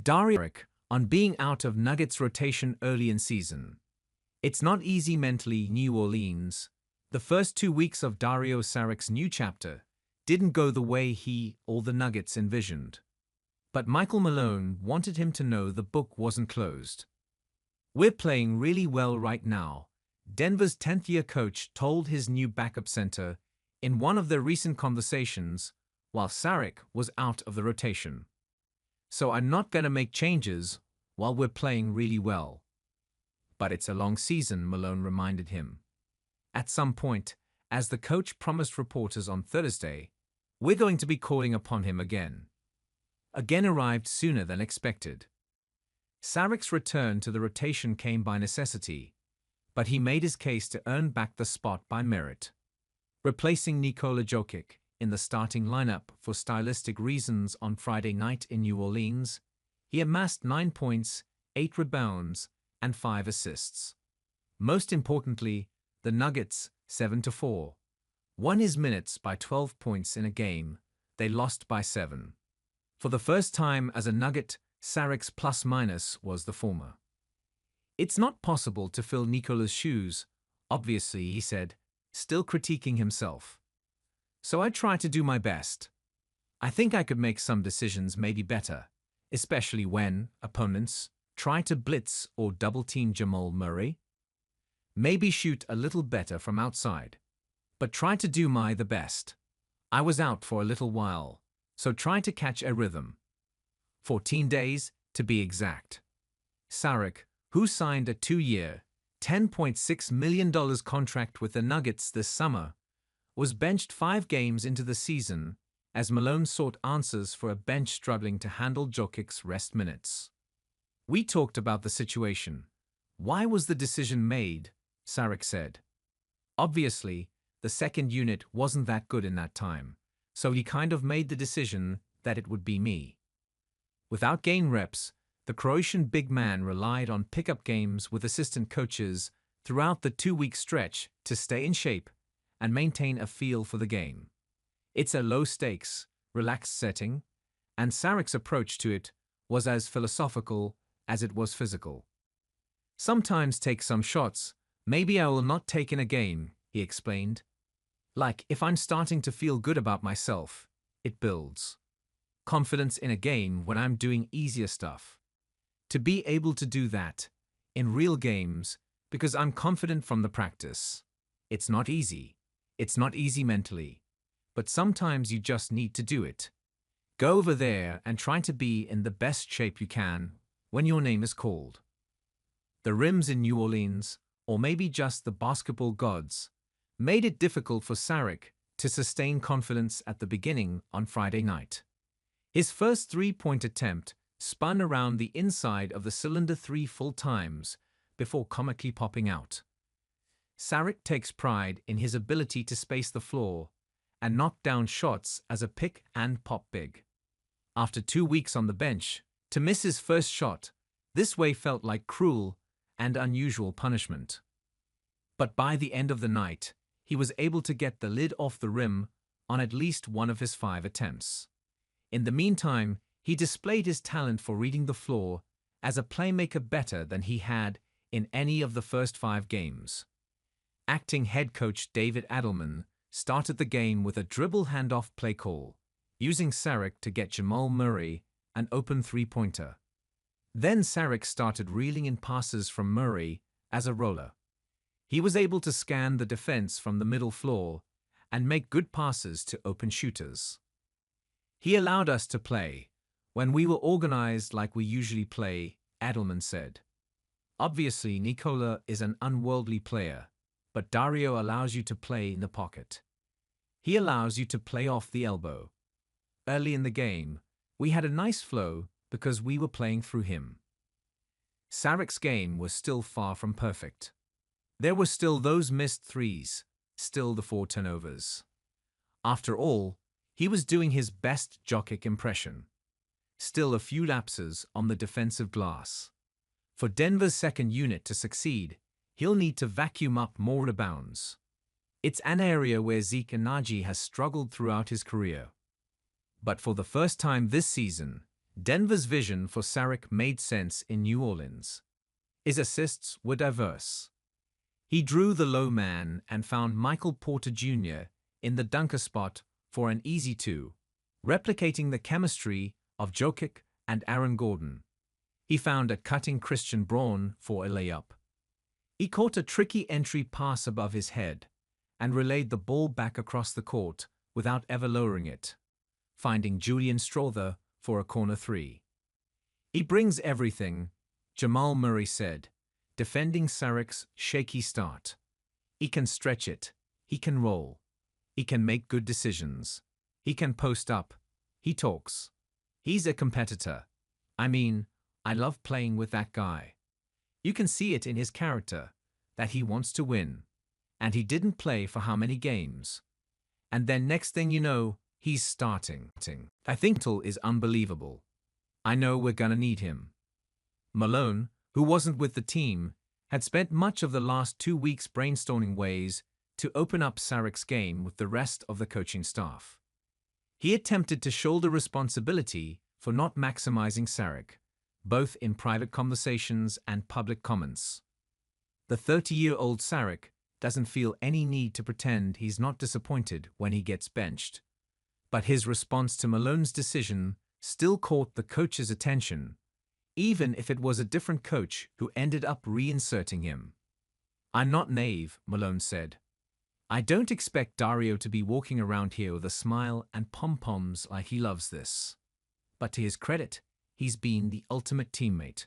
Dario Saric on being out of Nuggets rotation early in season. It's not easy mentally, New Orleans. The first 2 weeks of Dario Saric's new chapter didn't go the way he or the Nuggets envisioned. But Michael Malone wanted him to know the book wasn't closed. "We're playing really well right now," Denver's 10th-year coach told his new backup center in one of their recent conversations while Saric was out of the rotation. "So I'm not going to make changes while we're playing really well." "But it's a long season," Malone reminded him. "At some point, as the coach promised reporters on Thursday, we're going to be calling upon him again." Again arrived sooner than expected. Saric's return to the rotation came by necessity, but he made his case to earn back the spot by merit. Replacing Nikola Jokic in the starting lineup for stylistic reasons on Friday night in New Orleans, he amassed 9 points, 8 rebounds, and 5 assists. Most importantly, the Nuggets, 7-4, won his minutes by 12 points in a game they lost by 7. For the first time as a Nugget, Saric's plus-minus was the former. "It's not possible to fill Nikola's shoes, obviously," he said, still critiquing himself. "So I try to do my best. I think I could make some decisions maybe better, especially when opponents try to blitz or double-team Jamal Murray. Maybe shoot a little better from outside, but try to do the best. I was out for a little while, so try to catch a rhythm. 14 days, to be exact." Saric, who signed a 2-year, $10.6 million contract with the Nuggets this summer, was benched 5 games into the season as Malone sought answers for a bench struggling to handle Jokic's rest minutes. "We talked about the situation. Why was the decision made?" Saric said. "Obviously, the second unit wasn't that good in that time, so he kind of made the decision that it would be me." Without game reps, the Croatian big man relied on pickup games with assistant coaches throughout the 2-week stretch to stay in shape and maintain a feel for the game. It's a low-stakes, relaxed setting, and Saric's approach to it was as philosophical as it was physical. "Sometimes take some shots, maybe I will not take in a game," he explained. "Like if I'm starting to feel good about myself, it builds confidence in a game when I'm doing easier stuff. To be able to do that in real games because I'm confident from the practice. It's not easy. It's not easy mentally. But sometimes you just need to do it. Go over there and try to be in the best shape you can when your name is called." The rims in New Orleans, or maybe just the basketball gods, made it difficult for Saric to sustain confidence at the beginning on Friday night. His first 3-point attempt spun around the inside of the cylinder 3 full times before comically popping out. Saric takes pride in his ability to space the floor and knock down shots as a pick and pop big. After 2 weeks on the bench, to miss his first shot this way felt like cruel and unusual punishment. But by the end of the night, he was able to get the lid off the rim on at least one of his 5 attempts. In the meantime, he displayed his talent for reading the floor as a playmaker better than he had in any of the first 5 games. Acting head coach David Adelman started the game with a dribble handoff play call, using Saric to get Jamal Murray an open 3-pointer. Then Saric started reeling in passes from Murray as a roller. He was able to scan the defense from the middle floor and make good passes to open shooters. "He allowed us to play when we were organized like we usually play," Adelman said. "Obviously, Nikola is an unworldly player, but Dario allows you to play in the pocket. He allows you to play off the elbow. Early in the game, we had a nice flow because we were playing through him." Saric's game was still far from perfect. There were still those missed threes, still the 4 turnovers. After all, he was doing his best Jokic impression. Still a few lapses on the defensive glass. For Denver's second unit to succeed, he'll need to vacuum up more rebounds. It's an area where Zeke and Najee has struggled throughout his career. But for the first time this season, Denver's vision for Saric made sense in New Orleans. His assists were diverse. He drew the low man and found Michael Porter Jr. in the dunker spot for an easy two, replicating the chemistry of Jokic and Aaron Gordon. He found a cutting Christian Braun for a layup. He caught a tricky entry pass above his head and relayed the ball back across the court without ever lowering it, finding Julian Strother for a corner three. He brings everything, Jamal Murray said, defending Saric's shaky start. He can stretch it, he can roll, he can make good decisions, he can post up, he talks. He's a competitor. I mean, I love playing with that guy. You can see it in his character, that he wants to win. And he didn't play for how many games. And then next thing you know, he's starting. I think Tal is unbelievable. I know we're gonna need him. Malone, who wasn't with the team, had spent much of the last 2 weeks brainstorming ways to open up Saric's game with the rest of the coaching staff. He attempted to shoulder responsibility for not maximizing Saric, both in private conversations and public comments. The 30-year-old Saric doesn't feel any need to pretend he's not disappointed when he gets benched. But his response to Malone's decision still caught the coach's attention, even if it was a different coach who ended up reinserting him. "I'm not naive," Malone said. "I don't expect Dario to be walking around here with a smile and pom-poms like he loves this. But to his credit, he's been the ultimate teammate.